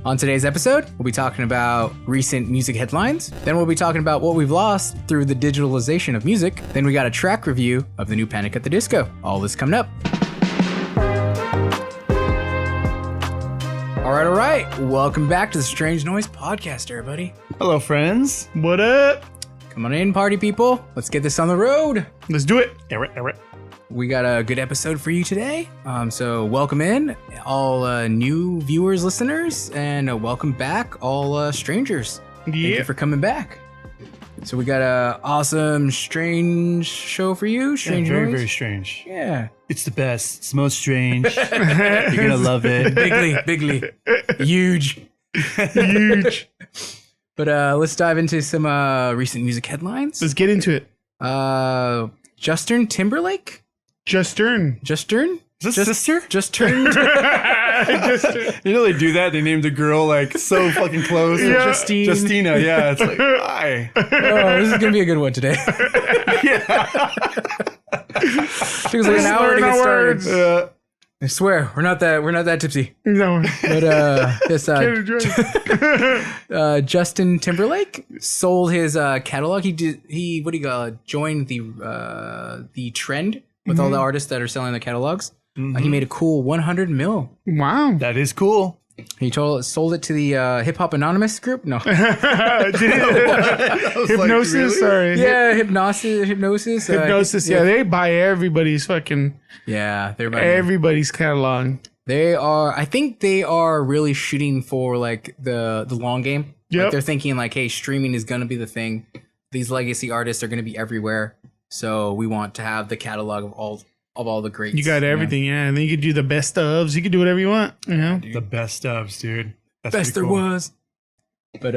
On today's episode, we'll be talking about recent music headlines. Then we'll be talking about what we've lost through the digitalization of music. Then we got a track review of the new Panic at the Disco. All this coming up. All right. Welcome back to the Strange Noise Podcast, everybody. Hello, friends. What up? Come on in, party people. Let's get this on the road. Let's do it. We got a good episode for you today. So welcome in, all new viewers, listeners, and welcome back, all strangers. Thank you for coming back. So we got a awesome, strange show for you. Strange very, noise. very strange. Yeah. It's the best. It's the most strange. You're going to love it. Bigly. Huge. But let's dive into some recent music headlines. Let's get into it. Justin Timberlake? Justern. Is this sister? Just turned. You know they do that? They named the girl like so fucking close. Yeah. Justina. Yeah. It's like, why? Oh, this is going to be a good one today. Yeah. Took us like an hour to get started. I swear, we're not that tipsy. No. But this Justin Timberlake sold his catalog. He joined the trend with all the artists that are selling the catalogs. He made a cool 100 mil. Wow. That is cool. He sold it to the Hip Hop Anonymous group. No. Hypnosis. Really? Sorry. Yeah, Hypnosis. Hypnosis. Yeah, they buy everybody's fucking. Yeah, they're buying everybody's catalog. They are. I think they are really shooting for like the long game. Yep. Like they're thinking like, hey, streaming is gonna be the thing. These legacy artists are gonna be everywhere. So we want to have the catalog of all the greats. You got everything, yeah. And then you could do the best ofs. You could do whatever you want. You know, The best ofs, dude. That's best there cool. was. But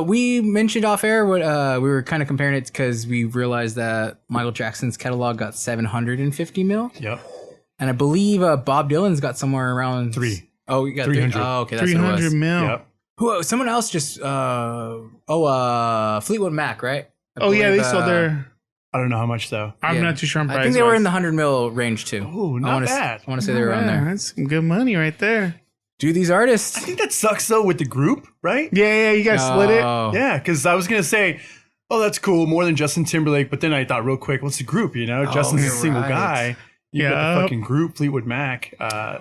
we mentioned off air what we were kind of comparing it because we realized that Michael Jackson's catalog got 750 mil. Yep. And I believe Bob Dylan's got somewhere around 3. Oh, you got 300. Oh, okay, that's what it 300 was. mil. Yep. Who? Someone else just. Fleetwood Mac, right? I Oh, yeah, believe, they sold their. I don't know how much though. I'm not too sure on I price. think they were in the 100 mil range too. Ooh, not bad. I want to say they were around there. That's some good money right there. Do these artists? I think that sucks though with the group, right? Yeah, you guys split it. Oh. Yeah, because I was going to say, oh, that's cool, more than Justin Timberlake. But then I thought real quick, what's the group, you know? Justin's a you're single right. guy. You got the fucking group, Fleetwood Mac.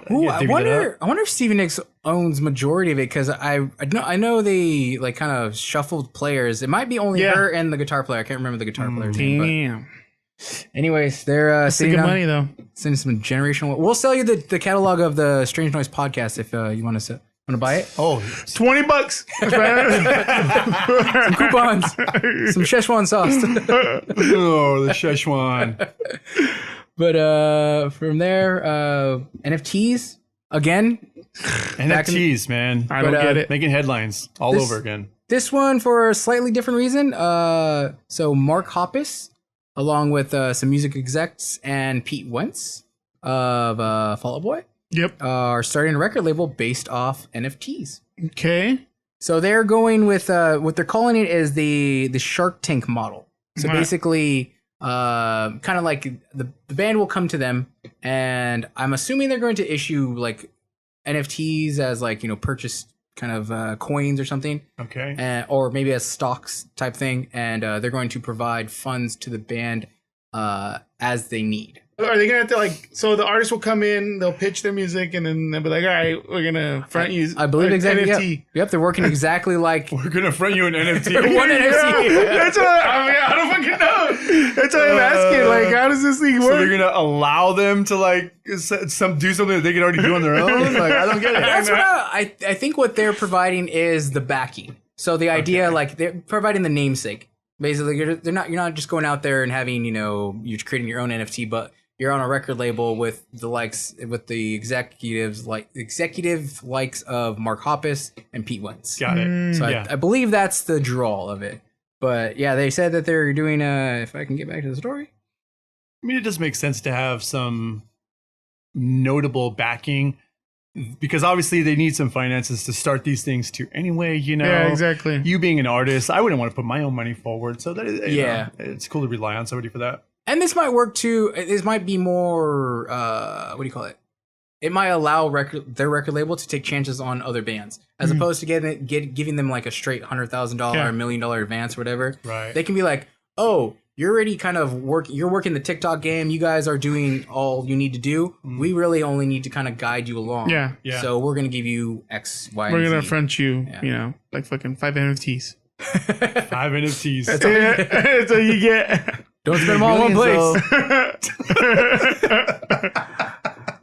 Ooh, yeah, I wonder if Stevie Nicks owns majority of it because I know they like kind of shuffled players. It might be only her and the guitar player. I can't remember the guitar player's name. Damn. But anyways, they're That's good money though. sending some generational. We'll sell you the catalog of the Strange Noise Podcast if you want to buy it. Oh, $20. That's right. Some coupons, some Szechuan sauce. oh, the Szechuan. But from there, NFTs again. NFTs, man. I don't get it. Making headlines all over again. This one for a slightly different reason. So Mark Hoppus, along with some music execs and Pete Wentz of Fall Out Boy, Yep. are starting a record label based off NFTs. Okay. So they're going with what they're calling it is the Shark Tank model. So Right. basically, kind of like the band will come to them, and I'm assuming they're going to issue like NFTs as like purchase kind of coins or something. Okay. Or maybe as stocks type thing, and they're going to provide funds to the band as they need. Are they gonna have to like? So the artist will come in, they'll pitch their music, and then they'll be like, "All right, we're gonna front you." I believe exactly. NFT. Yep, they're working exactly like We're going to front you an NFT. one NFT. That's what I don't fucking know. That's what I'm asking. Like, how does this thing So work? they're going to allow them to like do something that they can already do on their own? Like, I don't get it. That's what I think. What they're providing is the backing. So the idea, like they're providing the namesake. Basically, you're not just going out there and having you're creating your own NFT, but you're on a record label with the executive likes of Mark Hoppus and Pete Wentz. Got it. So Yeah. I believe that's the draw of it. But yeah, they said that they're doing if I can get back to the story. I mean, it does make sense to have some notable backing because obviously they need some finances to start these things too anyway, Yeah, exactly. You being an artist, I wouldn't want to put my own money forward. So that is, Yeah. it's cool to rely on somebody for that. And this might work too. This might be more, what do you call it? it might allow their record label to take chances on other bands, as opposed to giving them like a straight $100,000, $1 million advance, or whatever. Right. They can be like, oh, you're already kind of you're working the TikTok game. You guys are doing all you need to do. We really only need to kind of guide you along. Yeah. So we're gonna give you X, Y, We're and gonna Z. front you, like fucking 5 NFTs. 5 NFTs. That's all you get. Don't spend them all in one place.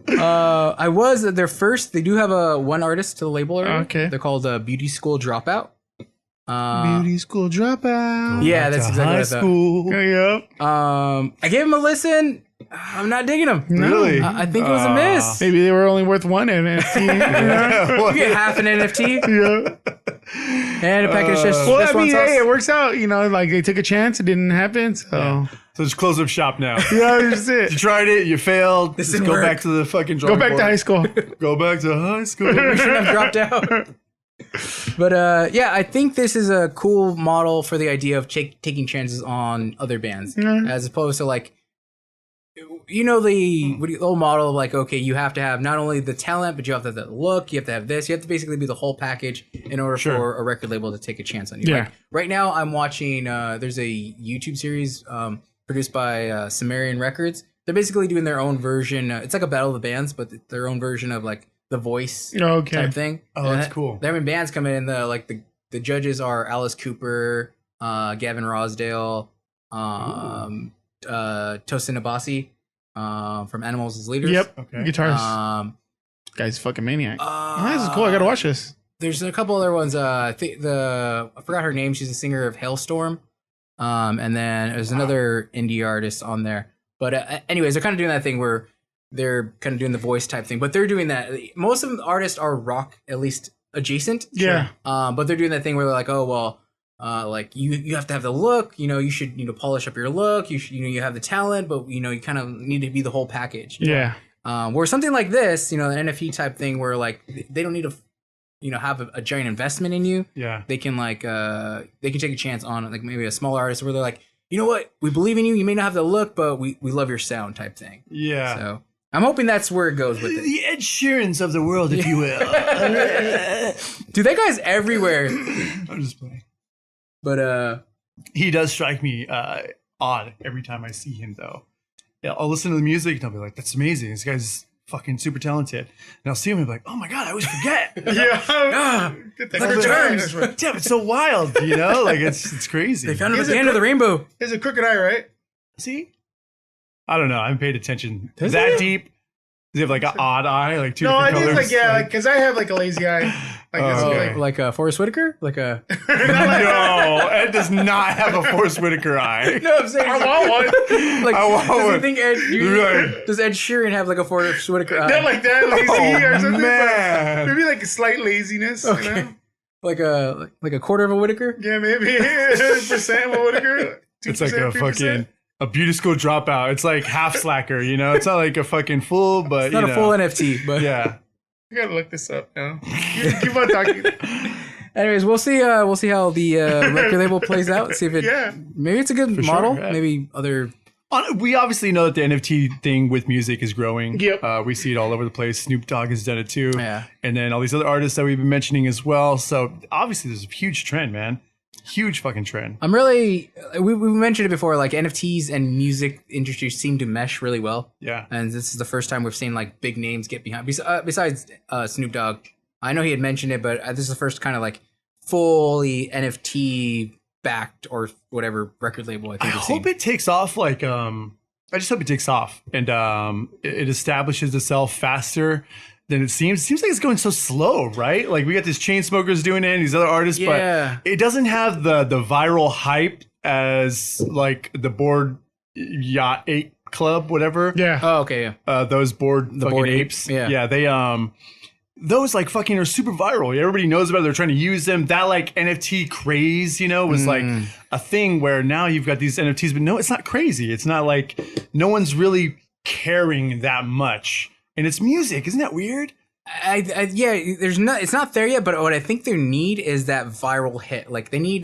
I was their first. They do have one artist to the label already. Okay. They're called Beauty School Dropout. Beauty School Dropout. Yeah, that's exactly high what I thought. school. Yep. I gave him a listen. I'm not digging them. Really? I think it was a miss. Maybe they were only worth 1 NFT. You get half an NFT and a packet of shish. Well, I Szechuan mean, sauce. hey, it works out. Like they took a chance, it didn't happen. So So just close up shop now. that's it. You tried it, you failed. This Just didn't go work. back to the fucking Go drawing back to board. high school. Go back to high school. We shouldn't have dropped out. But yeah, I think this is a cool model for the idea of taking chances on other bands, as opposed to like, the old model of like, okay, you have to have not only the talent, but you have to have the look, you have to have this, you have to basically be the whole package in order for a record label to take a chance on you. Yeah. Like, right now, I'm watching. There's a YouTube series produced by Sumerian Records. They're basically doing their own version. It's like a battle of the bands, but their own version of like the voice type thing. Oh, that's cool. They're having bands come in. The judges are Alice Cooper, Gavin Rosdale, Tosin Abasi from Animals as Leaders. Yep. Okay. Guitarist. Guy's a fucking maniac. This is cool. I gotta watch this. There's a couple other ones. I forgot her name. She's a singer of Hailstorm. And then there's another indie artist on there. But anyways, they're kind of doing that thing where they're kind of doing the voice type thing. But they're doing that. Most of the artists are rock, at least adjacent. Yeah. But they're doing that thing where they're like, oh well, like you have to have the look. You should polish up your look. You have the talent, but you kind of need to be the whole package. Yeah. Where something like this, an NFT type thing, where like they don't need to, have a giant investment in you. Yeah. They can take a chance on like maybe a smaller artist where they're like, you know what, we believe in you. You may not have the look, but we love your sound type thing. Yeah. So I'm hoping that's where it goes with it. The Ed Sheerans of the world, if you will. Dude, that guy's everywhere. I'm just playing. But He does strike me odd every time I see him, though. Yeah, I'll listen to the music and I'll be like, that's amazing. This guy's fucking super talented. And I'll see him and be like, oh my God, I always forget. Yeah. Other terms. Damn, it's so wild, Like, it's crazy. They found him at the end of the rainbow. There's a crooked eye, right? See? I don't know. I haven't paid attention Does that he? deep. Does he have like an odd eye? Like two No, I different think colors? because I have like a lazy eye. Okay. Like Forrest Whitaker? Like a No, Ed does not have a Forrest Whitaker eye. No, I'm saying I want one. like I want does he one. think does Ed Sheeran have like a Forrest Whitaker eye? Not like that, lazy or something. man. But maybe like a slight laziness. Okay. Like a quarter of a Whitaker? Yeah, maybe 100% of Whitaker. It's like 2%, a 3%. fucking a beauty school dropout. It's like half slacker, It's not like a fucking full, but It's not a full NFT, but yeah. I gotta look this up now. Keep on talking. anyways, we'll see how the record label plays out. See if it maybe it's a good model. sure, yeah. Maybe other We obviously know that the NFT thing with music is growing. Yep. We see it all over the place. Snoop Dogg has done it too. Yeah. And then all these other artists that we've been mentioning as well. So obviously there's a huge trend, man. Huge fucking trend. I'm really we mentioned it before, like NFTs and music industry seem to mesh really well. Yeah. And this is the first time we've seen like big names get behind besides Snoop Dogg. I know he had mentioned it, but this is the first kind of like fully NFT backed or whatever record label I think I we've seen. hope it takes off I just hope it takes off and it establishes itself faster than it seems. It seems like it's going so slow, right? Like we got these chain smokers doing it and these other artists, Yeah. but it doesn't have the viral hype as like the Bored Yacht 8 Club, whatever. Yeah. Oh, okay, yeah. Those bored The fucking Bored apes. Ape, yeah. Yeah, they those like fucking are super viral. Everybody knows about it. They're trying to use them. That like NFT craze, was like a thing where now you've got these NFTs, but no, it's not crazy. It's not like no one's really caring that much. And it's music. Isn't that weird? It's not there yet, but what I think they need is that viral hit. Like they need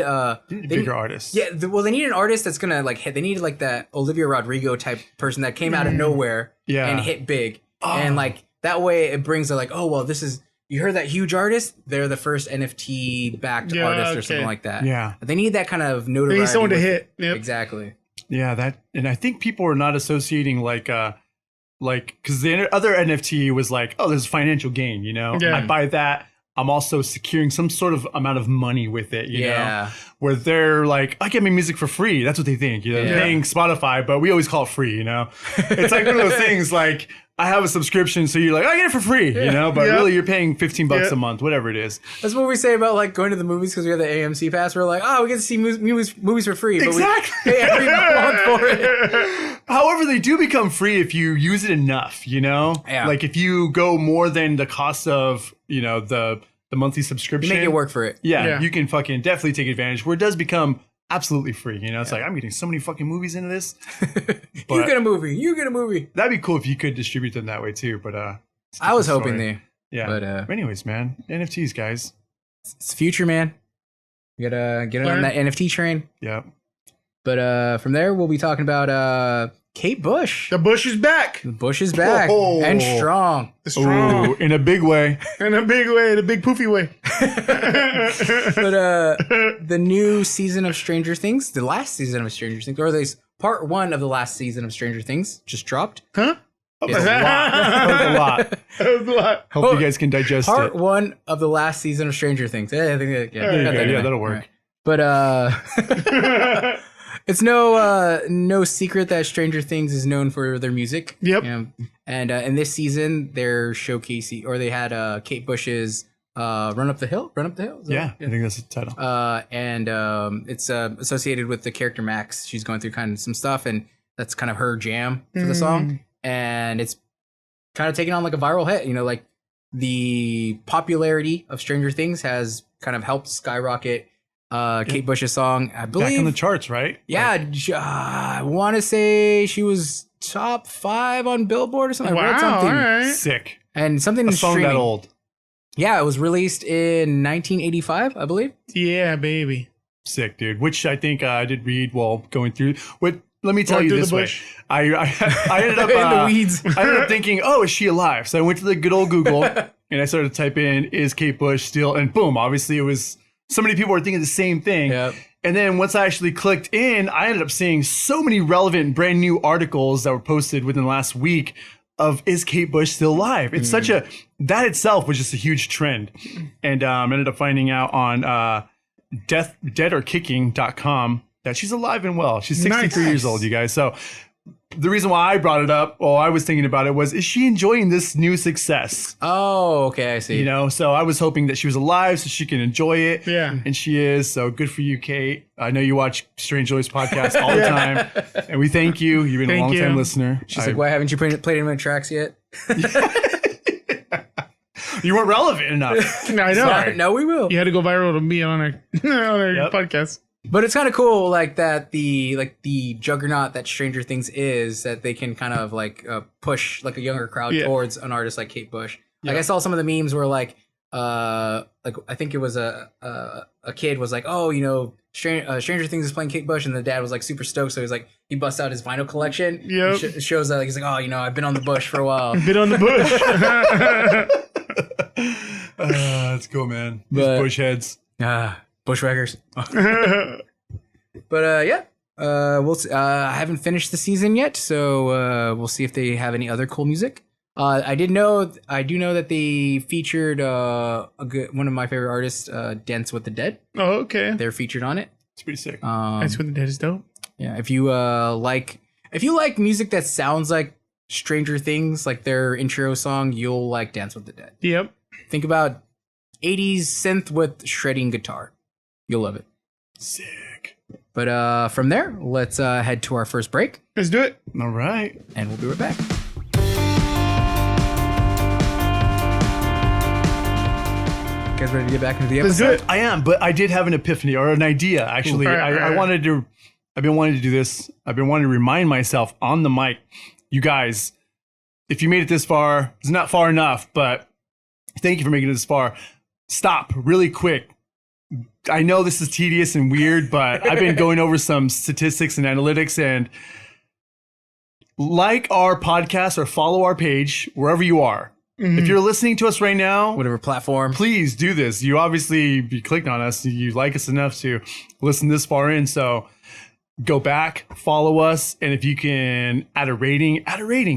Bigger artists. Yeah, they need an artist that's gonna like hit. They need like that Olivia Rodrigo type person that came out of nowhere Yeah. and hit big. And like that way it brings it like, oh well, this is, you heard that huge artist, they're the first NFT backed artist or something like that. Yeah. They need that kind of notoriety. They need someone to with hit. it. Yep. Exactly. Yeah, that, and I think people are not associating like because the other NFT was like, oh, there's financial gain, you know? Yeah. I buy that. I'm also securing some sort of amount of money with it, you know? Where they're like, I get my music for free. That's what they think. You know, they're paying Spotify, but we always call it free, you know? It's like one of those things like, I have a subscription, so you're like, I get it for free, you know? But really, you're paying $15 a month, whatever it is. That's what we say about like going to the movies because we have the AMC pass. We're like, oh, we get to see movies for free, but Exactly. we pay every month for it. However, they do become free if you use it enough, you know? Yeah. Like if you go more than the cost of, you know, the monthly subscription. You make it work for it. Yeah, you can fucking definitely take advantage where it does become absolutely free. You know, it's like, I'm getting so many fucking movies into this. You get a movie. You get a movie. That'd be cool if you could distribute them that way too. But I was hoping they. Yeah. But anyways, man, NFTs, guys. It's the future, man. You gotta get on that NFT train. Yeah. But from there, we'll be talking about Kate Bush. The Bush is back. The Bush is back and strong. The strong. Ooh, in a big way. In a big way. In a big poofy way. But the new season of Stranger Things, the last season of Stranger Things, or at least part 1 of the last season of Stranger Things just dropped. Huh? That was a lot. That was a lot. Hope you guys can digest Part it. 1 of the last season of Stranger Things. I think That'll work. But it's no secret that Stranger Things is known for their music. Yep. You know? And in this season, they're showcasing, or they had Kate Bush's "Run Up the Hill." Run Up the Hill. Yeah, I think that's the title. And it's associated with the character Max. She's going through kind of some stuff, and that's kind of her jam for the song. And it's kind of taken on like a viral hit. You know, like the popularity of Stranger Things has kind of helped skyrocket Kate Bush's song. I believe back on the charts, right? Yeah, I want to say she was top 5 on Billboard or something. I read something. All right. Sick. And something A in song streaming. that old. Yeah, it was released in 1985, I believe. Yeah, baby. Sick, dude. Which I think I did read while going through. Let me tell Going you through this the way. bush. I ended up In the weeds. I ended up thinking, oh, is she alive? So I went to the good old Google and I started to type in, is Kate Bush still? And boom, obviously it was, so many people were thinking the same thing. Yep. And then once I actually clicked in, I ended up seeing so many relevant brand new articles that were posted within the last week of, is Kate Bush still alive? It's such a, that itself was just a huge trend. And ended up finding out on deadorkicking.com that she's alive and well. She's 63 years old, you guys. So the reason why I brought it up, or I was thinking about it, was, is she enjoying this new success? Oh, okay, I see. You know, so I was hoping that she was alive so she can enjoy it. Yeah. And she is. So good for you, Kate. I know you watch Strange Joys podcast all the time. And we thank you. You've been a long time listener. She's like, why haven't you played any of my tracks yet? You weren't relevant enough. I know. Sorry. No, we will. You had to go viral to be on our Yep. podcast. But it's kind of cool, like that the juggernaut that Stranger Things is, that they can kind of like push like a younger crowd towards an artist like Kate Bush. Like I saw some of the memes where like I think it was a kid was like, oh, you know, Stranger Things is playing Kate Bush, and the dad was like super stoked, so he's like, he busts out his vinyl collection. Yep. It shows that like, he's like, oh, you know, I've been on the bush for a while. Been on the bush. That's cool, man. These But- bush heads. Bushwhackers. But yeah, we'll. I haven't finished the season yet, so we'll see if they have any other cool music. I do know that they featured one of my favorite artists, Dance with the Dead. Oh, okay. They're featured on it. It's pretty sick. That's when the Dead is dope. Yeah, if you like music that sounds like Stranger Things, like their intro song, you'll like Dance with the Dead. Yep. Think about 80s synth with shredding guitar. You'll love it. Sick. But from there, let's head to our first break, Let's do it. All right. and we'll be right back. You guys ready to get back into the Let's do episode? it. I am, but I did have an epiphany or an idea, actually. All right, all right. I've been wanting to do this. I've been wanting to remind myself on the mic, you guys, if you made it this far, it's not far enough, but thank you for making it this far. Stop really quick. I know this is tedious and weird, but I've been going over some statistics and analytics, and like our podcast or follow our page wherever you are. If you're listening to us right now, Whatever platform. please do this. You obviously clicked on us. You like us enough to listen this far in. So go back, follow us, and if you can add a rating,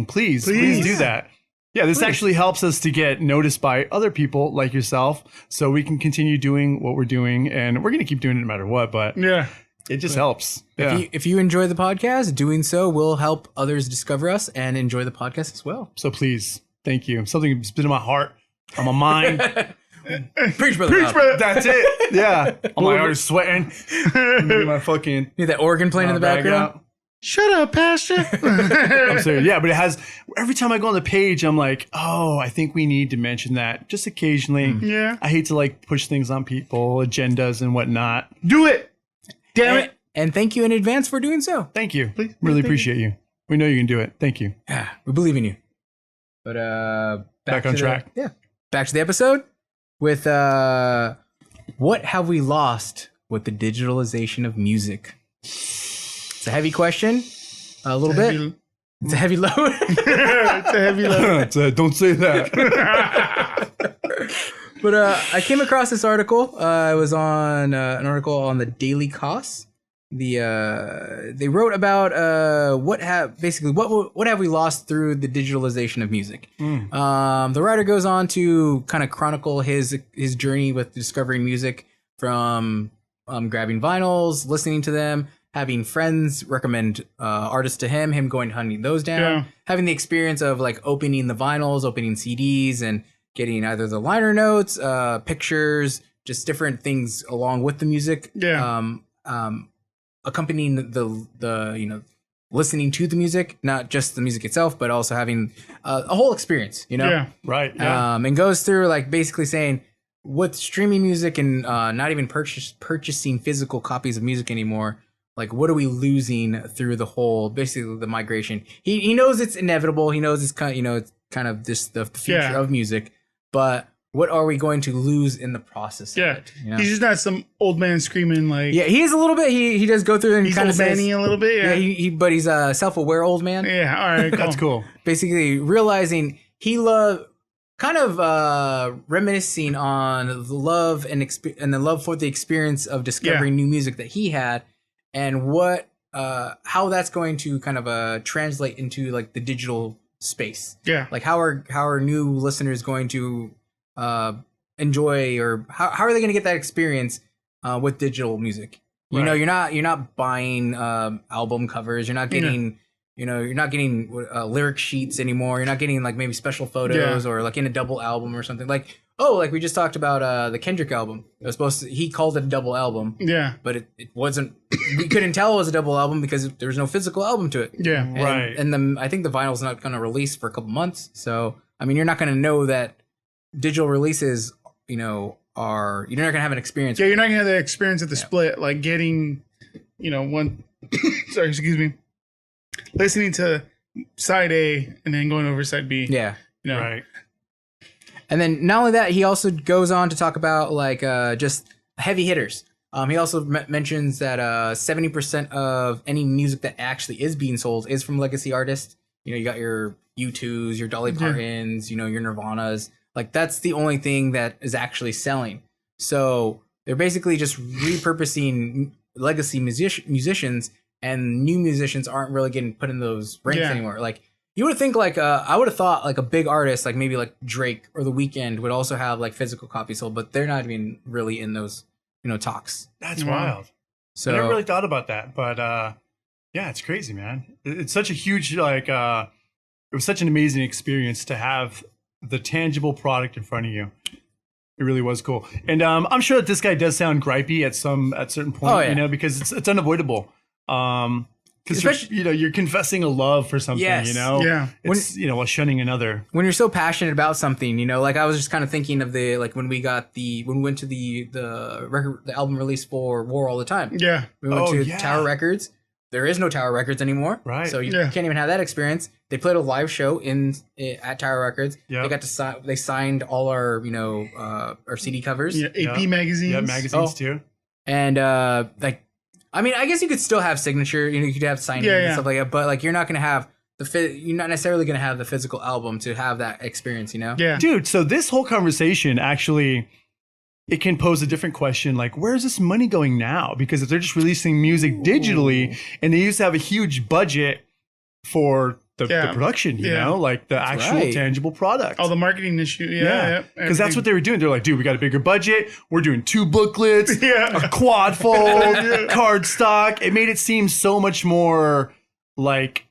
please do that. Yeah, this actually helps us to get noticed by other people like yourself, so we can continue doing what we're doing, and we're going to keep doing it no matter what, but it just helps. Yeah. If you enjoy the podcast, doing so will help others discover us and enjoy the podcast as well. So please, thank you. Something that's been in my heart, on my mind. Preach, brother. Preach, brother. That's it. Yeah. Oh my heart is sweating. My fucking Need that organ playing in the background. out. Shut up, Pastor. I'm serious. Yeah, but it has, every time I go on the page, I'm like, oh, I think we need to mention that just occasionally. Yeah. I hate to like push things on people, agendas and whatnot. Do it. Damn it. And thank you in advance for doing so. Thank you. Please, Really thank appreciate you. We know you can do it. Thank you. Yeah, we believe in you. But Back on track. Back to the episode with what have we lost with the digitalization of music? It's a heavy question. A little bit. It's a heavy load. It's a heavy load. Don't say that. But I came across this article. I was on an article on the Daily Costs. They wrote about what have we lost through the digitalization of music. The writer goes on to kind of chronicle his journey with discovering music from grabbing vinyls, listening to them, having friends recommend artists to him going hunting those down, having the experience of like opening the vinyls, opening CDs, and getting either the liner notes, pictures, just different things along with the music. Accompanying the listening to the music, not just the music itself, but also having a whole experience. Right. Yeah. And goes through like basically saying with streaming music and not even purchasing physical copies of music anymore. Like, what are we losing through the whole, basically the migration? He knows it's inevitable. He knows it's kind of this the future of music, but what are we going to lose in the process? Yeah, of it, he's just not some old man screaming like. Yeah, he is a little bit. He does go through and he's kind of manny a little bit. Yeah, but he's a self-aware old man. Yeah, all right, cool. That's cool. Basically, realizing he reminiscing on the love and the love for the experience of discovering new music that he had. And what, how that's going to kind of translate into like the digital space. Yeah. Like how are new listeners going to enjoy, or how are they going to get that experience with digital music? You know, you're not buying album covers. You're not getting you're not getting lyric sheets anymore. You're not getting like maybe special photos or like in a double album or something. Like we just talked about the Kendrick album. It was he called it a double album. Yeah. But it wasn't. We couldn't tell it was a double album because there was no physical album to it. Yeah. And I think the vinyl's not going to release for a couple months. So I mean, you're not going to know that digital releases, you're not going to have an experience. Yeah, you're not going to have the experience at the split, like getting, one. Sorry, excuse me. Listening to side A and then going over side B. Yeah. Right. And then not only that, he also goes on to talk about like just heavy hitters. He also mentions that 70% of any music that actually is being sold is from legacy artists. You got your U2s, your Dolly Partons, your Nirvanas. Like that's the only thing that is actually selling. So they're basically just repurposing legacy musicians, and new musicians aren't really getting put in those ranks anymore. Like you would think like I would have thought like a big artist like maybe like Drake or The Weeknd would also have like physical copies sold, but they're not even really in those talks. That's wild. So I never really thought about that, but yeah, it's crazy, man. It's such a huge like it was such an amazing experience to have the tangible product in front of you. It really was cool, and I'm sure that this guy does sound gripey at certain point, because it's unavoidable. Because you're confessing a love for something, it's while shunning another. When you're so passionate about something, like I was just kind of thinking of the like when we went to the album release for War All the Time. Yeah, we went to Tower Records. There is no Tower Records anymore, right? So you can't even have that experience. They played a live show at Tower Records. Yep. They got to they signed all our our CD covers. Yeah, AP magazines. Yeah, magazines too. And I mean, I guess you could still have signature. You could have signing and stuff like that. But like, you're not going to have you're not necessarily going to have the physical album to have that experience, you know? Yeah. Dude, so this whole conversation actually, it can pose a different question, like, where's this money going now? Because if they're just releasing music digitally, and they used to have a huge budget for the production, you know, like the actual tangible product. All the marketing issue. Yeah. Because that's what they were doing. They're like, dude, we got a bigger budget. We're doing 2 booklets, a quad fold, card stock. It made it seem so much more like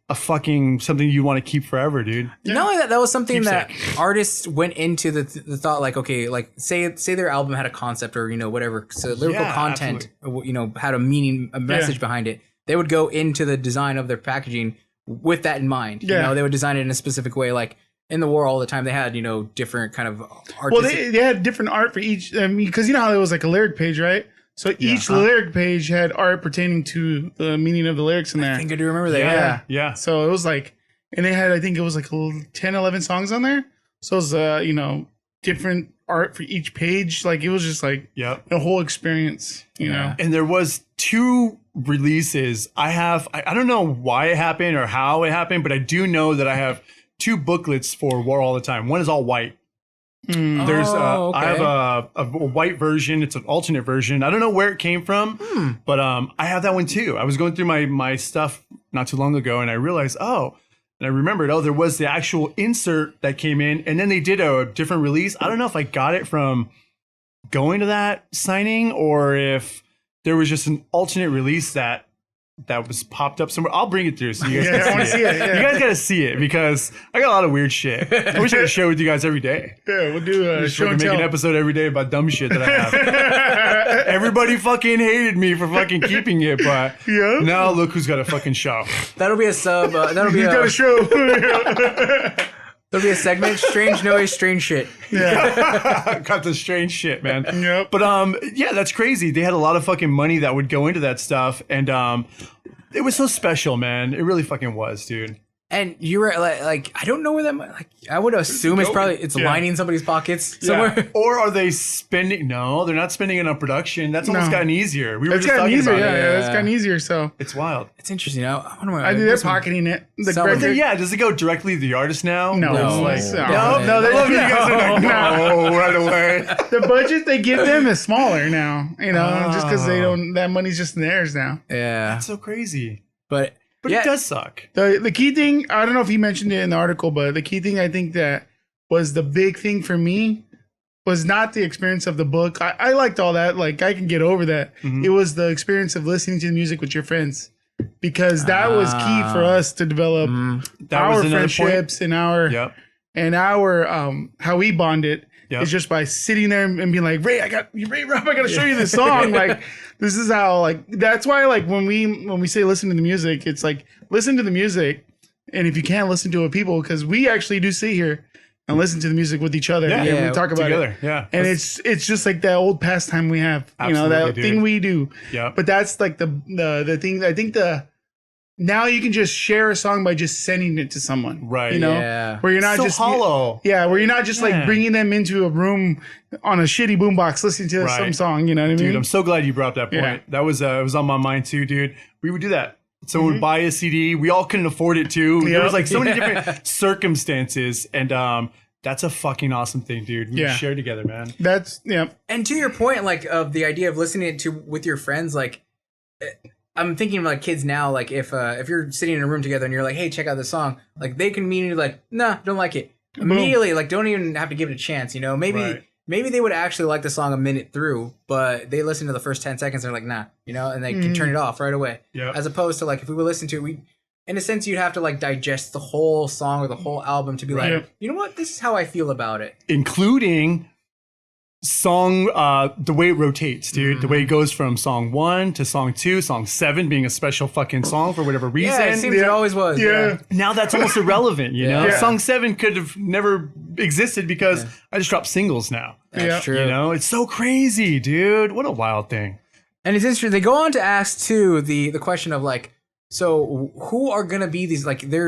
a fucking something you want to keep forever, dude. Not only that was something that artists went into the thought, like, okay, like say their album had a concept or, you know, whatever, so lyrical content, you know, had a meaning, a message behind it. They would go into the design of their packaging with that in mind. You know, they would design it in a specific way. Like in the war all the time, they had, you know, different kind of art. Well, they had different art for each. I mean, because you know how there was like a lyric page, right? So each lyric page had art pertaining to the meaning of the lyrics in there. I think I do remember that. Yeah. So it was like, and they had, I think it was like 10, 11 songs on there. So it was, you know, different art for each page. Like it was just like a whole experience, you know? And there was 2 releases. I don't know why it happened or how it happened, but I do know that I have 2 booklets for War All the Time. One is all white. There's I have a white version. It's an alternate version. I don't know where it came from, but I have that one too. I was going through my stuff not too long ago, and I realized, and I remembered, there was the actual insert that came in, and then they did a different release. I don't know if I got it from going to that signing or if there was just an alternate release that was popped up somewhere. I'll bring it through so you guys can see it. You guys got to see it because I got a lot of weird shit. I wish I could share with you guys every day. Yeah, we'll do a show and make tell. An episode every day about dumb shit that I have. Everybody fucking hated me for fucking keeping it, but now look who's got a fucking show. That'll be a sub. That'll be got a show. There'll be a segment, strange noise, strange shit. Yeah. Got the strange shit, man. Yep. But that's crazy. They had a lot of fucking money that would go into that stuff, and it was so special, man. It really fucking was, dude. And you were like, I don't know where that. Like, I would assume it's lining somebody's pockets somewhere. Yeah. Or are they spending? No, they're not spending it on production. That's almost gotten easier. We were it's just talking easier, about it. Yeah, it's gotten easier. So it's wild. It's interesting. I wonder I think they're pocketing it. Does it go directly to the artist now? No, no, they love you guys are like, no, right away. The budget they give them is smaller now. You know, just because they don't. That money's just theirs now. Yeah, that's so crazy. But it does suck. The key thing, I don't know if he mentioned it in the article, but the key thing I think that was the big thing for me was not the experience of the book. I liked all that. Like, I can get over that. Mm-hmm. It was the experience of listening to the music with your friends. Because that was key for us to develop our friendships and our how we bonded. It's just by sitting there and being like, Rob, I gotta show you this song. Like, this is how, like, that's why, like, when we say listen to the music, it's like, listen to the music. And if you can't listen to it, people, because we actually do sit here and listen to the music with each other. And we talk about together. it. Yeah. And it's just like that old pastime we have, that thing we do. Yeah. But that's like the thing, I think now you can just share a song by just sending it to someone, right? You know, where you're not so just hollow. Where you're not just like bringing them into a room on a shitty boombox listening to some song. You know what I mean? Dude, I'm so glad you brought up that point. Yeah. That was it was on my mind too, dude. We would do that. Someone would buy a CD. We all couldn't afford it too. There was like so many different circumstances, and that's a fucking awesome thing, dude. We share together, man. That's And to your point, like of the idea of listening to with your friends, like. I'm thinking of like kids now, like if you're sitting in a room together and you're like, hey, check out this song, like they can immediately like, nah, don't like it. Immediately, like don't even have to give it a chance, you know? Maybe they would actually like the song a minute through, but they listen to the first 10 seconds, they're like, nah, you know, and they can turn it off right away. Yeah. As opposed to like if we would listen to it, in a sense you'd have to like digest the whole song or the whole album to be like, you know what, this is how I feel about it. Including song the way it rotates, dude. The way it goes from song 1 to song 2, song 7 being a special fucking song for whatever reason. Yeah, it seems it always was. Yeah. Now that's almost irrelevant, you know? Song 7 could have never existed because I just dropped singles now. That's true. You know, it's so crazy, dude. What a wild thing. And it's interesting. They go on to ask too the question of like, so who are gonna be these, like they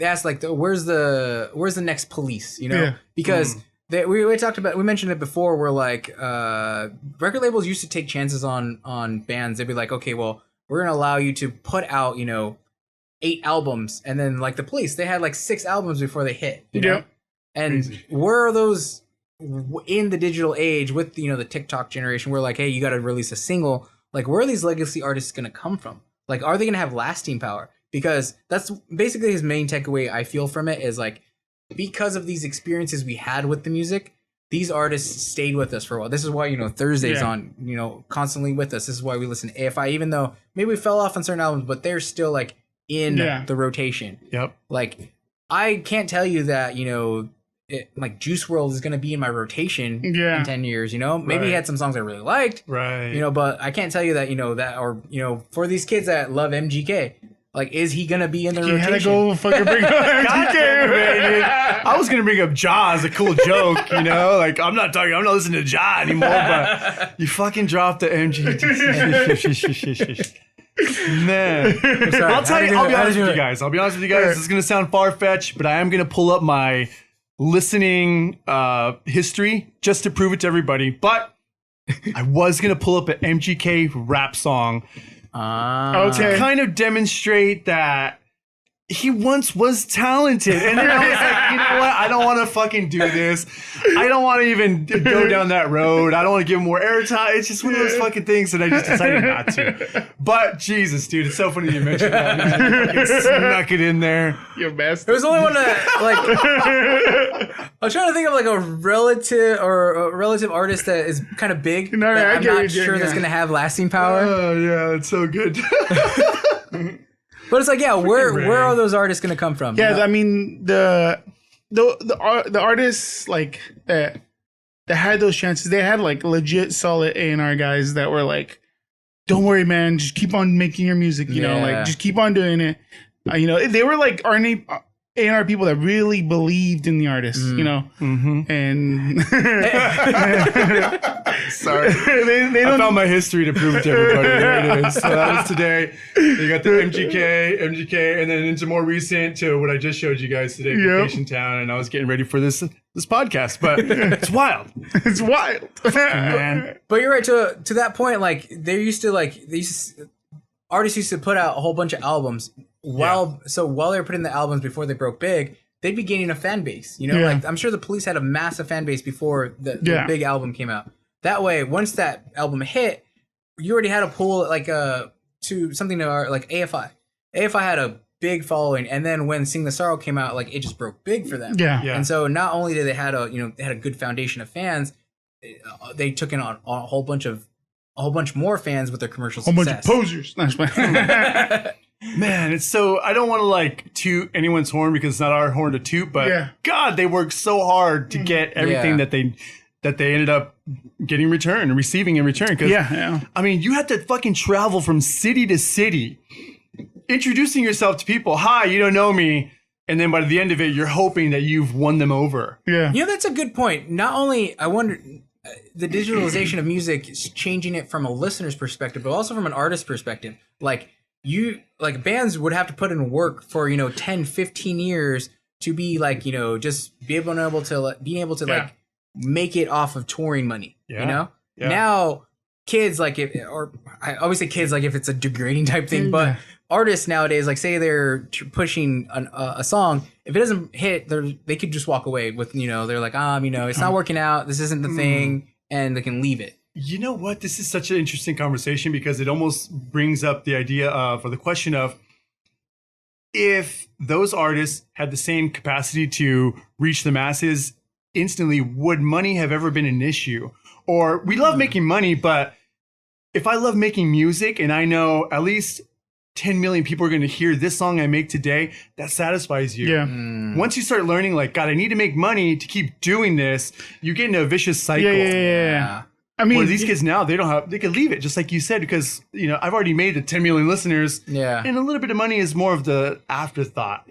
ask like where's the next police, you know? Because we talked about, we mentioned it before, where like record labels used to take chances on bands. They'd be like, okay, well, we're gonna allow you to put out, you know, 8 albums, and then like the Police, they had like 6 albums before they hit. You know? Yep. And Crazy. where are those in the digital age with the TikTok generation? Where like, hey, you got to release a single. Like, where are these legacy artists going to come from? Like, are they going to have lasting power? Because that's basically his main takeaway. I feel from it is like, because of these experiences we had with the music, these artists stayed with us for a while. This is why, Thursday's on, constantly with us. This is why we listen to AFI, even though maybe we fell off on certain albums, but they're still like in the rotation. Yep. Like, I can't tell you that, like Juice World is going to be in my rotation in 10 years, Maybe he had some songs I really liked. Right. But I can't tell you that, that, or, for these kids that love MGK, like, is he going to be in the rotation? You had to go fucking bring up God damn it, dude. I was gonna bring up Ja as a cool joke, Like I'm not listening to Ja anymore, but you fucking dropped the MG. Man, I'll tell you. I'll be honest with you guys. This is gonna sound far fetched, but I am gonna pull up my listening history just to prove it to everybody. But I was gonna pull up an MGK rap song. Okay. To kind of demonstrate that he once was talented. And then I was like, you know what? I don't want to fucking do this. I don't want to even go down that road. I don't want to give him more airtime. It's just one of those fucking things that I just decided not to. But Jesus, dude, it's so funny you mentioned that. You snuck it in there. Your best. It was the only one that, like, I was trying to think of like a relative artist that is kind of big. No, that I I'm get not it, sure yeah. that's going to have lasting power. Oh, yeah, it's so good. But it's like, yeah, where are those artists going to come from? Yeah, I mean the artists like that had those chances. They had like legit solid A&R guys that were like, "Don't worry, man, just keep on making your music. Like just keep on doing it." They were like A&R people that really believed in the artist. Mm-hmm. And Sorry. they I don't. found my history to prove it to everybody. There it is. So that was today. You got the MGK, and then into more recent to what I just showed you guys today, Vacation Town, and I was getting ready for this podcast, but it's wild. It's wild, Man. But you're right, to that point, like, artists used to put out a whole bunch of albums while they were putting the albums before they broke big, they'd be gaining a fan base. Like, I'm sure the Police had a massive fan base before the big album came out. That way, once that album hit, you already had a pull like to something to like AFI. AFI had a big following, and then when Sing the Sorrow came out, like, it just broke big for them. Yeah. And so not only did they had they had a good foundation of fans, they took in a whole bunch more fans with their commercial success. bunch of posers. That's Man, it's so, I don't want to like toot anyone's horn because it's not our horn to toot, but God, they worked so hard to get everything that they ended up getting receiving in return. Cause I mean, you had to fucking travel from city to city, introducing yourself to people. Hi, you don't know me. And then by the end of it, you're hoping that you've won them over. Yeah. That's a good point. Not only, I wonder, the digitalization of music is changing it from a listener's perspective, but also from an artist's perspective. Like, bands would have to put in work for 10, 15 years to be like just being able to like make it off of touring money. Now kids, like, I always say kids, like, if it's a degrading type thing, but artists nowadays, like, say they're pushing a song, if it doesn't hit, they could just walk away with they're like, it's not working out, this isn't the thing, and they can leave it. You know what? This is such an interesting conversation because it almost brings up the idea of, or the question of, if those artists had the same capacity to reach the masses instantly, would money have ever been an issue? Or we love making money, but if I love making music and I know at least 10 million people are going to hear this song I make today, that satisfies you. Yeah. Once you start learning, like, God, I need to make money to keep doing this, you get into a vicious cycle. Yeah. I mean, Where these kids now, they can leave it, just like you said, because, I've already made the 10 million listeners. Yeah. And a little bit of money is more of the afterthought,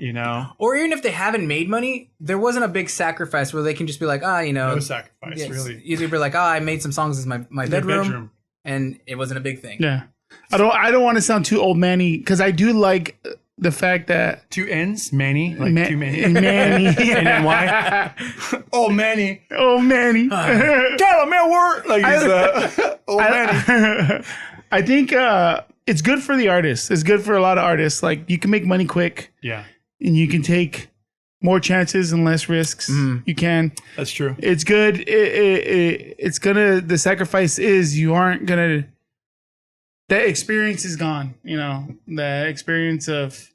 Or even if they haven't made money, there wasn't a big sacrifice where they can just be like, No sacrifice, really. Either be like, I made some songs in my bedroom, and it wasn't a big thing. Yeah. I don't want to sound too old manny, because I do like the fact that two N's, Manny, like too many. Manny. And then why? Oh, Manny. Oh, Manny. Tell him, man, word. Like he's old Manny. I think it's good for the artists. It's good for a lot of artists. Like you can make money quick. Yeah. And you can take more chances and less risks. You can. That's true. It's good. It's gonna. The sacrifice is you aren't gonna. That experience is gone. You know, the experience of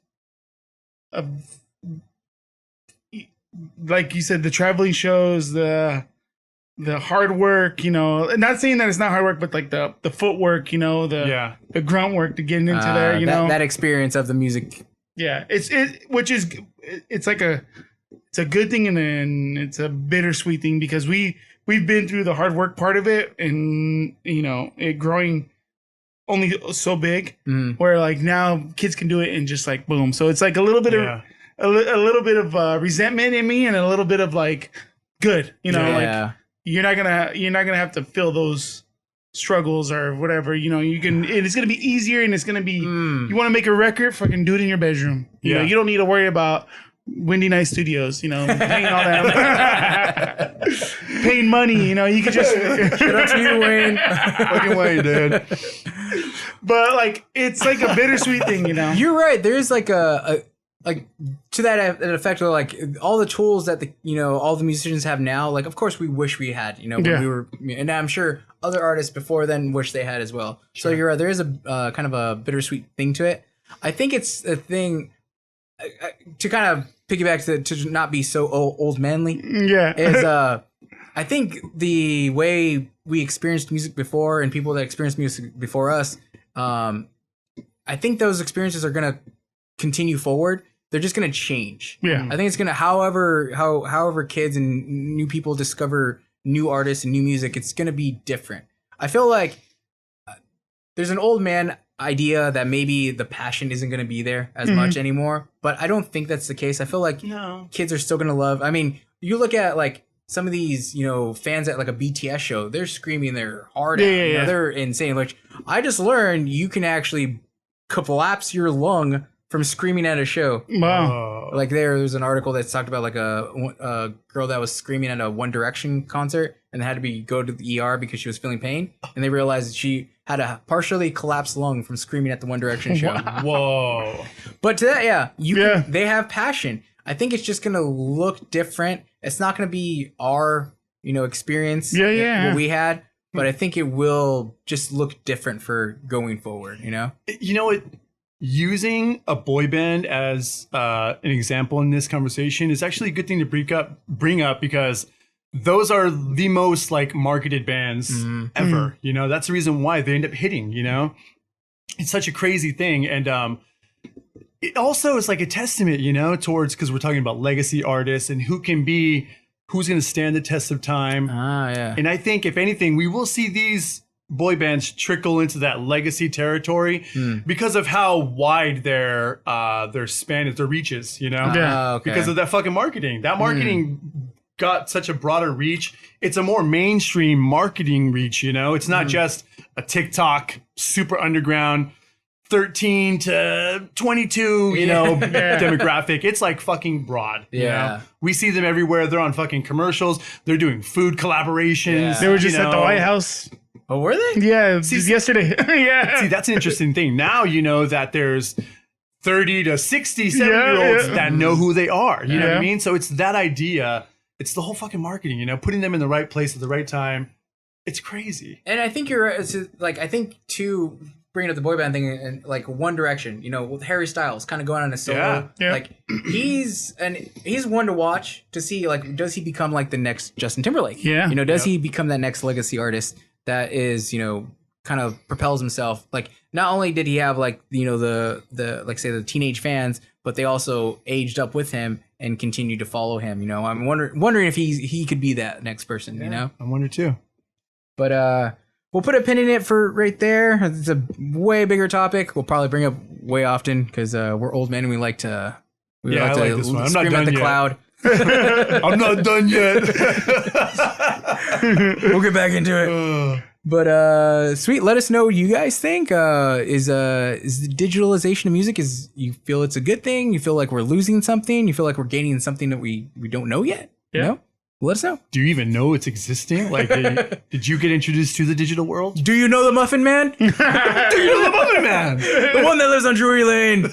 like you said, the traveling shows, the hard work. You know, not saying that it's not hard work, but like the footwork. You know, the grunt work to get into there. You know, that experience of the music. Yeah, it's like it's a good thing and it's a bittersweet thing because we've been through the hard work part of it and you know it growing only so big where like now kids can do it and just like boom. So it's like a little bit of a little bit of resentment in me and a little bit of like good, you know, like you're not gonna have to feel those struggles or whatever, you know, you can, and it's going to be easier and it's going to be, you want to make a record, fucking do it in your bedroom. You know, you don't need to worry about Windy Night Studios, you know, paying all that, paying money, you know, you can just, shout out to you, Wayne. Fucking Wayne, dude. But like, it's like a bittersweet thing, you know? You're right. There's like like to that effect of like all the tools that all the musicians have now, like of course we wish we had, you know, when we were, and I'm sure other artists before then wish they had as well. Sure. So you're right, there is a kind of a bittersweet thing to it. I think it's a thing to kind of piggyback to not be so old manly. Yeah. Is I think the way we experienced music before and people that experienced music before us, I think those experiences are gonna continue forward. They're just gonna change. Yeah. I think it's gonna however kids and new people discover new artists and new music, it's gonna be different. I feel like there's an old man idea that maybe the passion isn't gonna be there as much anymore, but I don't think that's the case. I feel like kids are still gonna love. I mean, you look at like some of these, fans at like a BTS show, they're screaming their heart out. You know, they're insane. Like I just learned you can actually collapse your lung from screaming at a show. Wow. Like there's an article that's talked about like a girl that was screaming at a One Direction concert and had to go to the ER because she was feeling pain. And they realized that she had a partially collapsed lung from screaming at the One Direction show. Wow. Whoa. But to that, they have passion. I think it's just going to look different. It's not going to be our, experience what we had. But I think it will just look different for going forward, You know what? Using a boy band as an example in this conversation is actually a good thing to bring up because those are the most like marketed bands ever. That's the reason why they end up hitting. It's such a crazy thing, and it also is like a testament, towards, because we're talking about legacy artists and who's going to stand the test of time. And I think if anything, we will see these boy bands trickle into that legacy territory because of how wide their span is, their reaches, because of that fucking marketing. That marketing got such a broader reach. It's a more mainstream marketing reach, It's not just a TikTok super underground 13 to 22, demographic. It's like fucking broad. We see them everywhere. They're on fucking commercials. They're doing food collaborations. They were just at the White House. Oh, were they? Yeah, yesterday. See, that's an interesting thing. Now you know that there's 30 to 60, 70-year-olds that know who they are. You know what I mean? So it's that idea. It's the whole fucking marketing, putting them in the right place at the right time. It's crazy. And I think you're right. It's like, I think too, bringing up the boy band thing and like One Direction, with Harry Styles kind of going on a solo. Like he's one to watch to see, like, does he become like the next Justin Timberlake? Does he become that next legacy artist that is, kind of propels himself? Like, not only did he have like, the like say the teenage fans, but they also aged up with him and continued to follow him. I'm wondering if he could be that next person. I wonder too. But we'll put a pin in it for right there. It's a way bigger topic. We'll probably bring up way often because we're old men and we like to I like this one. I'm not scream done at the yet. cloud. I'm not done yet. We'll get back into it. But sweet, let us know what you guys think. Is the digitalization of music, you feel it's a good thing? You feel like we're losing something? You feel like we're gaining something that we don't know yet? let us know. Do you even know it's existing? Like, did you get introduced to the digital world? Do you know the Muffin Man? Do you know the Muffin Man? The one that lives on Drury Lane.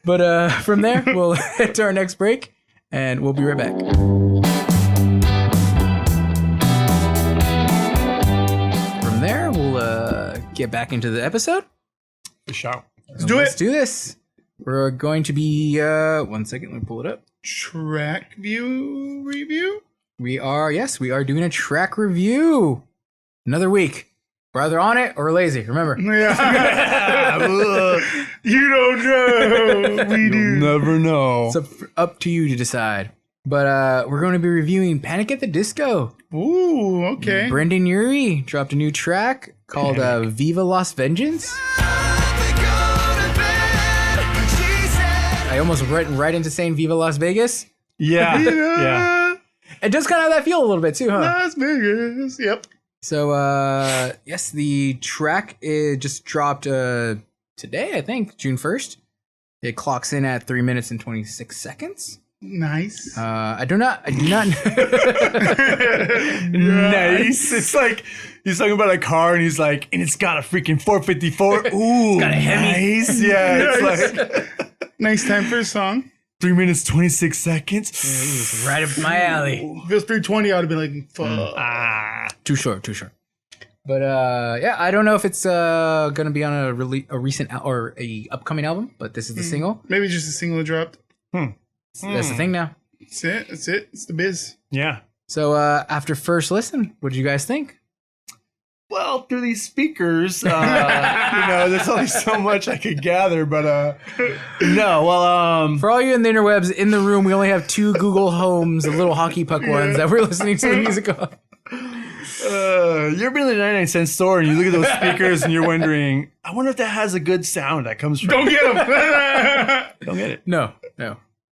But from there, we'll head to our next break, and we'll be right back. From there, we'll get back into the episode. The show. Let's do this. We're going to be, 1 second, let me pull it up. Track view review? We are doing a track review. Another week. We're either on it or lazy, remember. Yeah. You don't know. We do. Never know. It's up to you to decide. But we're going to be reviewing Panic at the Disco. Ooh, okay. Brendan Urie dropped a new track called Viva Las Vengeance. I almost went right into saying Viva Las Vegas. Yeah. Yeah. It does kind of have that feel a little bit too, huh? Las Vegas. Yep. So, yes, the track just dropped today, I think, June 1st. It clocks in at 3 minutes and 26 seconds. Nice. I do not. Nice. It's like he's talking about a car and he's like, and it's got a freaking 454. Ooh, got a Hemi. Nice. Yeah, it's like Nice time for a song. 3 minutes 26 seconds. It's right up my alley. If it was 320, I would have been like, fuck. Too short. But yeah, I don't know if it's gonna be on a recent or a upcoming album, but this is the single. Maybe just a single dropped. That's the thing now. That's it. It's the biz. Yeah. So after first listen, what did you guys think? Well, through these speakers, there's only so much I could gather, but no. Well, For all you in the interwebs, in the room, we only have 2 Google Homes, the little hockey puck ones that we're listening to the music on. You're in the 99-cent store and you look at those speakers and you're wondering, I wonder if that has a good sound that comes from. Don't get them. Don't get it. No.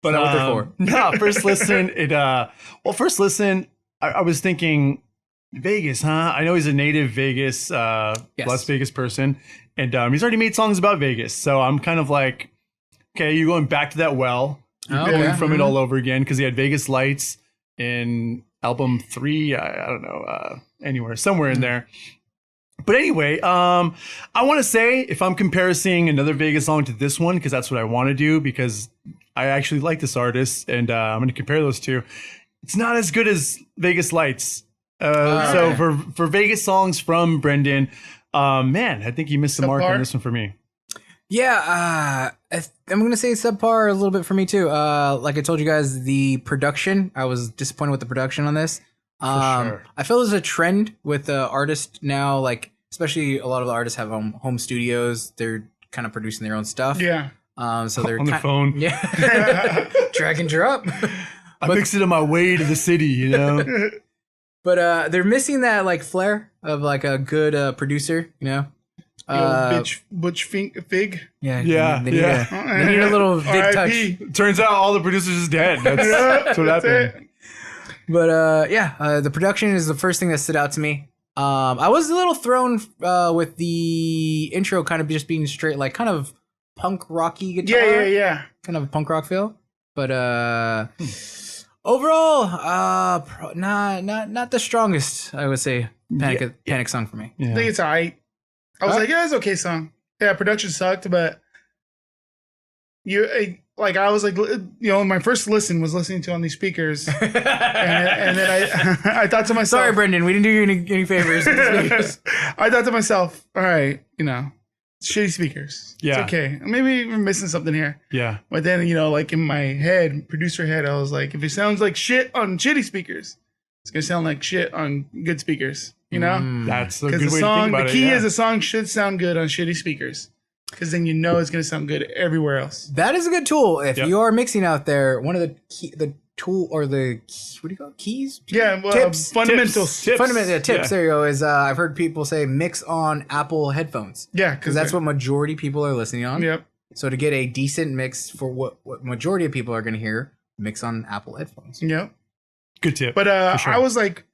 But not what they're for. No, first listen, I was thinking Vegas, huh? I know he's a native Vegas, Las Vegas person, and he's already made songs about Vegas. So I'm kind of like, okay, you're going back to that well, going from it all over again, because he had Vegas Lights in album 3. I don't know, somewhere in there. But anyway, I want to say if I'm comparing another Vegas song to this one, because that's what I want to do, because I actually like this artist, and I'm going to compare those two. It's not as good as Vegas Lights. So for Vegas songs from Brendan, man, I think he missed the mark on this one for me. Yeah, I'm going to say subpar a little bit for me too. Like I told you guys, the production, I was disappointed with the production on this. Sure. I feel there's a trend with artists now, like especially a lot of the artists have home studios. They're kind of producing their own stuff. Yeah. So they're on the phone. Yeah. Drag and drop. I fix it on my way to the city, But they're missing that like flair of like a good producer, Butch Fig. Yeah. Yeah. They need a little big touch. Turns out all the producers is dead. That's what happened. But the production is the first thing that stood out to me. I was a little thrown with the intro kind of just being straight, like kind of punk rocky guitar. Yeah. Kind of a punk rock feel. But overall, not the strongest, I would say, Panic song for me. I think it's alright. I was like, it's okay song. Yeah, production sucked, but I was like, my first listen was listening to on these speakers, and then I thought to myself, sorry, Brendan, we didn't do you any favors. I thought to myself, all right, shitty speakers. Yeah. It's okay. Maybe we're missing something here. Yeah. But then, like in my head, producer head, I was like, if it sounds like shit on shitty speakers, it's going to sound like shit on good speakers, That's a good way Because to think about it. the key is a song should sound good on shitty speakers. Because then it's going to sound good everywhere else. That is a good tool. If you are mixing out there, one of the tool or the, what do you call it? Keys? Yeah. Tips. Fundamentals. Tips. Tips. Yeah. There you go. Is I've heard people say mix on Apple headphones. Yeah. Because that's what majority people are listening on. Yep. So to get a decent mix for what majority of people are going to hear, mix on Apple headphones. Yep. Good tip. But sure. I was like,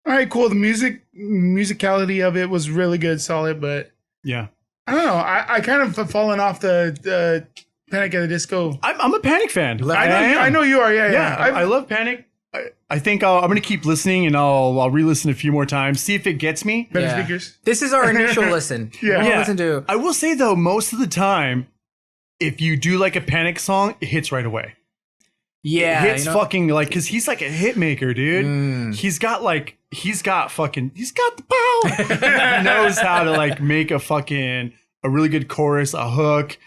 all right, cool. The musicality of it was really good, solid, but yeah. I don't know. I kind of have fallen off the Panic at the Disco. I'm a Panic fan. I know you are. Yeah. I love Panic. I think I'm going to keep listening, and I'll re-listen a few more times, see if it gets me. Better speakers. This is our initial listen. Yeah. We'll listen to. I will say though, most of the time, if you do like a Panic song, it hits right away. Yeah, It hits fucking like, because he's like a hit maker, dude. He's got the power. He knows how to like make a really good chorus, a hook.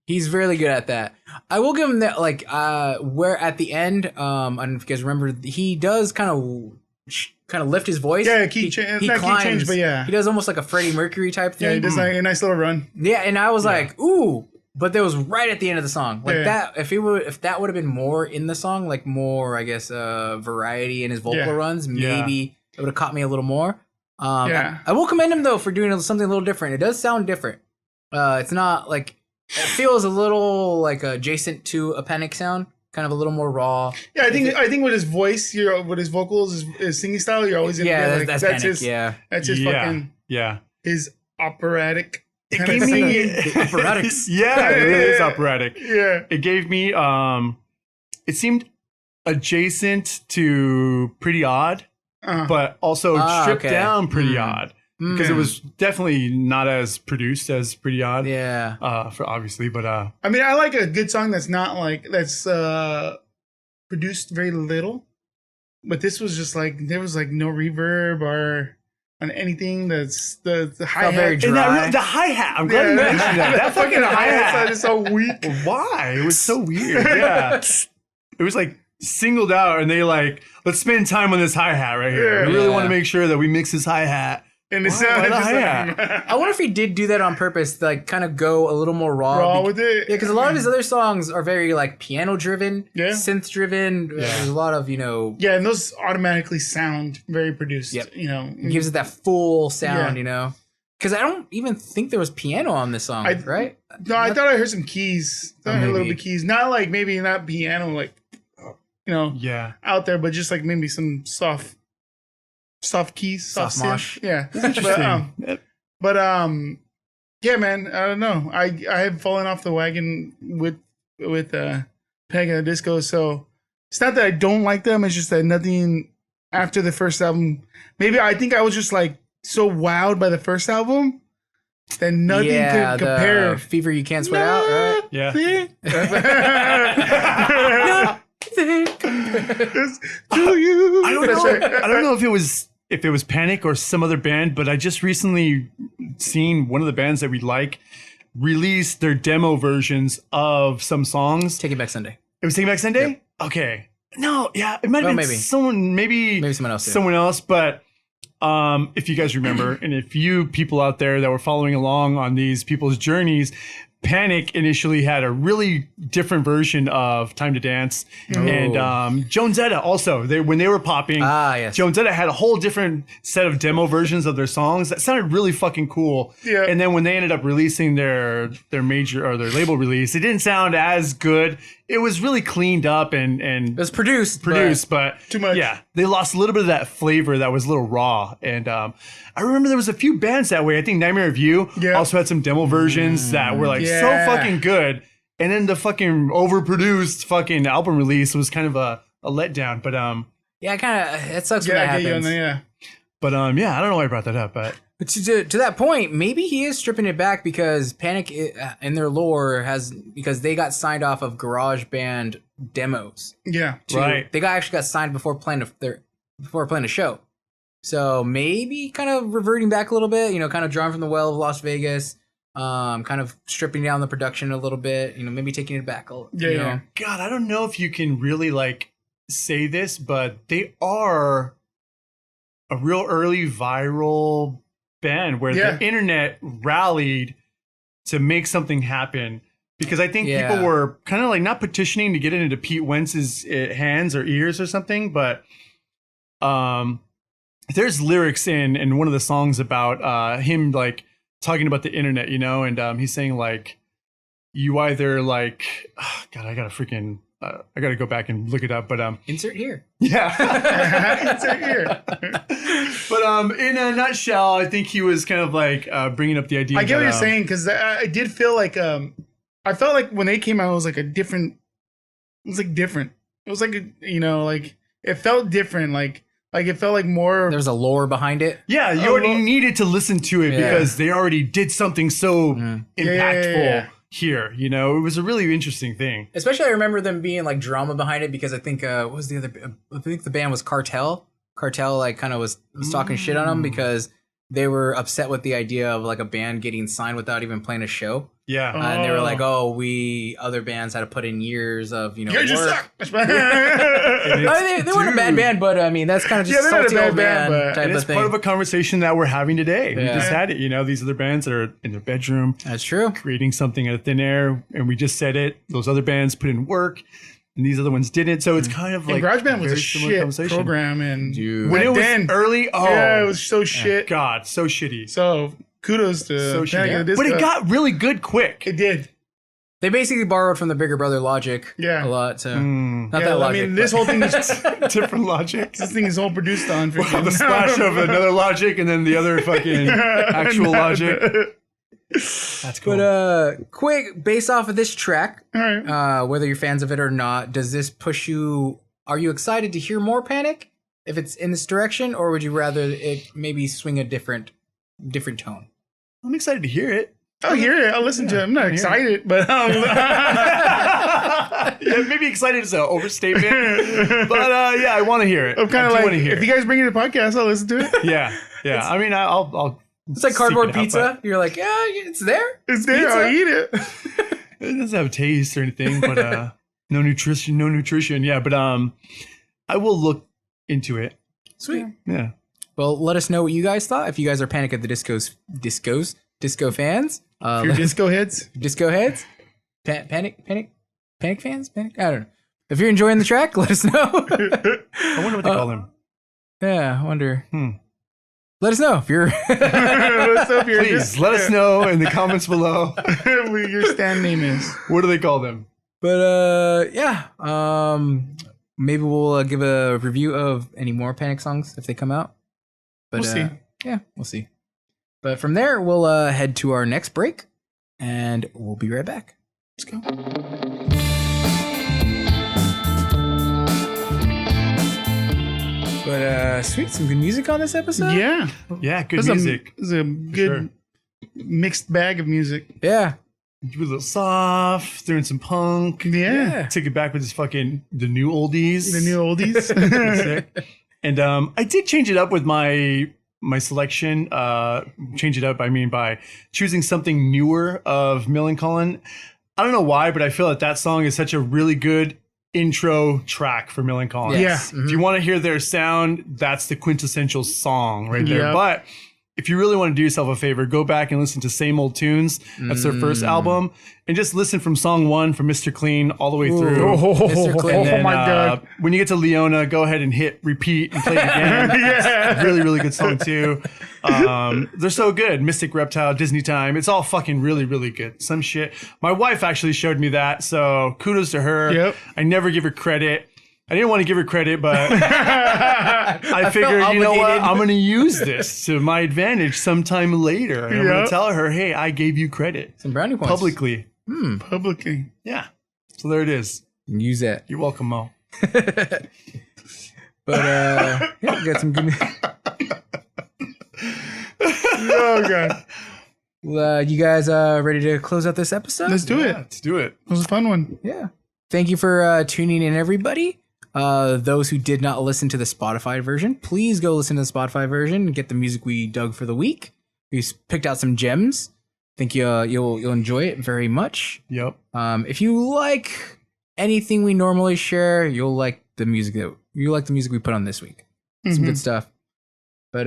He's really good at that. I will give him that, like, where at the end, I don't know if you guys remember, he does kind of lift his voice. Yeah, he not climbs. key change, but yeah. He does almost like a Freddie Mercury type thing. Yeah, he does like a nice little run. Yeah, and I was like, ooh, but that was right at the end of the song. Like Yeah. that, if that would have been more in the song, like more, I guess, variety in his vocal runs, maybe it would have caught me a little more. I will commend him though for doing something a little different. It does sound different. It's not like, it feels a little like adjacent to a Panic sound, kind of a little more raw. Yeah, I think with his voice, with his vocals, his singing style, you're always gonna get like, that's Panic. his that's his fucking his operatic. It gave me operatics. Yeah, it really is operatic. Yeah, it gave me it seemed adjacent to Pretty Odd, but also stripped down Pretty Odd. Because it was definitely not as produced as Pretty Odd. Yeah. For obviously, but I mean, I like a good song that's not like that's produced very little. But this was just like there was like no reverb or on anything. That's the hi hat. Very dry. The hi hat. I'm glad you mentioned that. That fucking hi hat is so weak. Why? It was so weird. Yeah. It was like singled out, and they like, let's spend time on this hi hat right here. We really want to make sure that we mix this hi hat. And it sounded just like, I wonder if he did do that on purpose, to, like, kind of go a little more raw. with it. Yeah, because a lot of his other songs are very, like, piano-driven, Yeah. synth-driven. Yeah. There's a lot of, Yeah, and those automatically sound very produced. Yep. It gives it that full sound, Because I don't even think there was piano on this song, right? No, I thought I heard some keys. I heard a little bit of keys. Not like, maybe not piano, like, out there, but just like maybe some soft keys, soft mosh. Yeah, interesting. But yeah, man. I don't know. I have fallen off the wagon with Panic at the Disco. So it's not that I don't like them. It's just that nothing after the first album. Maybe I think I was just like so wowed by the first album that nothing could compare. Fever You Can't Sweat Out, right? Yeah. To you. I don't know. I don't know if it was Panic or some other band, but I just recently seen one of the bands that we like release their demo versions of some songs. Taking Back Sunday. It was Taking Back Sunday? Yep. Okay. No, yeah, it might have been someone, maybe someone else. Someone else, but if you guys remember, and if you people out there that were following along on these people's journeys, Panic initially had a really different version of Time to Dance. And Joan Zetta also, when they were popping, Joan Zetta had a whole different set of demo versions of their songs that sounded really fucking cool. Yeah. And then when they ended up releasing their major or their label release, it didn't sound as good. It was really cleaned up and it was produced, but too much. Yeah, they lost a little bit of that flavor that was a little raw. And I remember there was a few bands that way. I think Nightmare of You also had some demo versions that were like so fucking good. And then the fucking overproduced fucking album release was kind of a letdown. But it sucks when that happens. But I don't know why I brought that up, but to that point, maybe he is stripping it back because Panic in their lore because they got signed off of GarageBand demos. Yeah, right. They actually got signed before playing a show. So maybe kind of reverting back a little bit, kind of drawing from the well of Las Vegas, kind of stripping down the production a little bit, maybe taking it back. Yeah. God, I don't know if you can really like say this, but they are a real early viral band where the internet rallied to make something happen, because I think people were kind of like not petitioning to get into Pete Wentz's hands or ears or something, but there's lyrics in one of the songs about him like talking about the internet, and he's saying like, you either like, God, I gotta go back and look it up, but insert here. Yeah. Insert here. But in a nutshell, I think he was kind of like bringing up the idea. I get what you're saying, because I did feel like I felt like when they came out, it was like different. It was like it felt different. Like it felt like more. There's a lore behind it. Yeah, you already needed to listen to it because they already did something so impactful here. You know, it was a really interesting thing. Especially I remember them being like drama behind it because I think what was the other? I think the band was Cartel. Cartel like kind of was talking shit on them because they were upset with the idea of like a band getting signed without even playing a show. Yeah. And they were like, "Oh, other bands had to put in years of you work." just suck. They weren't a bad band, but I mean that's kind of just they're not salty a bad old band, man but type And of it's thing. part of a conversation that we're having today. We Yeah. just had it. You know, these other bands that are in their bedroom That's true. creating something out of thin air, and we just said it. Those other bands put in work, and these other ones didn't. So it's kind of like GarageBand was very a similar shit conversation. program, and Dude. When back it was then, early, it was so shit. God, so shitty. So kudos to So Panic at the shitty. But Disco. it got really good quick. It did. They basically borrowed from the Bigger Brother logic a lot. So not that Yeah, logic. I mean, this whole thing is Different logic. this thing is all produced on The splash of another logic and then the other fucking actual logic. That's cool. But quick, based off of this track, All right. whether you're fans of it or not, does this push you? Are you excited to hear more Panic if it's in this direction, or would you rather it maybe swing a different tone? I'm excited to hear it. I'll hear it. I'll listen to it. I'm not excited, but Yeah, maybe excited is an overstatement. But yeah, I want to hear it. I'm kind I of do like, wanna hear if it. you guys bring it to the podcast, I'll listen to it. Yeah. I mean, I'll It's like seek cardboard it out, pizza. You're like, yeah, it's there. It's there. Pizza. I'll eat it. It doesn't have a taste or anything, but no nutrition. Yeah, but I will look into it. Sweet. Yeah. Well, let us know what you guys thought. If you guys are Panic at the Disco fans, If you're disco heads. disco heads, panic fans, panic. I don't know. If you're enjoying the track, let us know. I wonder what they call them. Yeah, I wonder. Let us know if you're. Please let us know in the comments below. what your stand name is. What do they call them? But yeah, maybe we'll give a review of any more Panic songs if they come out. But We'll see. Yeah, we'll see. But from there, we'll head to our next break, and we'll be right back. Let's go. But sweet, some good music on this episode. Yeah. Yeah, good It's music. It's a good mixed bag of music. Yeah. You were a little soft, doing some punk. Yeah. Took it back with this fucking the new oldies. The new oldies. Sick. And I did change it up with my selection. Change it up, I mean, by choosing something newer of Millencolin. I don't know why, but I feel that song is such a really good intro track for Millencolin. Yes. Yeah. If you want to hear their sound, that's the quintessential song right there. Yep. But if you really want to do yourself a favor, go back and listen to Same Old Tunes. That's their first album. And just listen from song 1 from Mr. Clean all the way through. Mr. Clean. And then, Oh my God. when you get to Leona, go ahead and hit repeat and play it again. Yeah. Really, really good song too. They're so good. Mystic Reptile, Disney Time. It's all fucking really, really good. Some shit. My wife actually showed me that, so kudos to her. Yep. I never give her credit. I didn't want to give her credit, but I figured, you know what? obligated. I'm going to use this to my advantage sometime later. And I'm going Yep. to tell her, hey, I gave you credit Some brownie points. publicly. Publicly. Yeah. So there it is. Use that. You're welcome, Mo. But yeah, we got some good. Oh, God. You guys ready to close out this episode? Let's do it. Let's do it. It was a fun one. Yeah. Thank you for tuning in, everybody. Those who did not listen to the Spotify version, please go listen to the Spotify version and get the music we dug for the week. We picked out some gems. Think you'll enjoy it very much. Yep. If you like anything we normally share, you'll like the music we put on this week. Some good stuff. But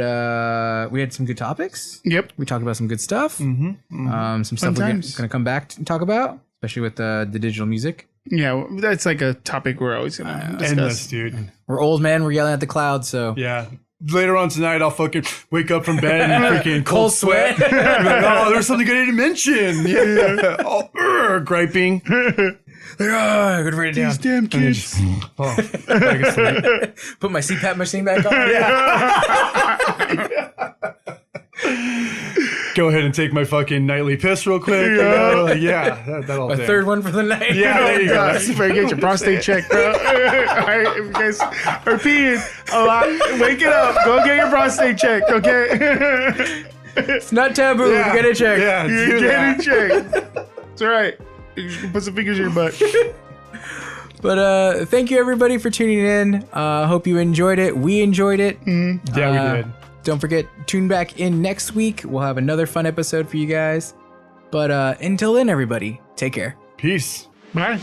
we had some good topics. Yep. We talked about some good stuff. Mm-hmm. Some stuff we're going times. to come back and talk about, especially with the digital music. Yeah, well, that's like a topic we're always going to discuss. Endless, dude. We're old men. We're yelling at the clouds. So Yeah. Later on tonight, I'll fucking wake up from bed and freaking cold sweat. sweat. Be like, oh, there's something I didn't mention. Yeah. Oh, griping. Good to write it down. These damn kids. Oh, back asleep. Put my CPAP machine back on. go ahead and take my fucking nightly piss real quick. You know? Like, that all A day. third one for the night. Yeah, there you go. God, you better get your prostate checked, bro. All right, if you guys are peeing a lot, wake it up. Go get your prostate checked, okay? It's not taboo. Yeah. Get it checked. Yeah, You do get that. it checked. It's all right. You can put some fingers in your butt. But thank you everybody for tuning in. Hope you enjoyed it. We enjoyed it. Yeah, we did. Don't forget, tune back in next week. We'll have another fun episode for you guys. But until then, everybody, take care. Peace. Bye.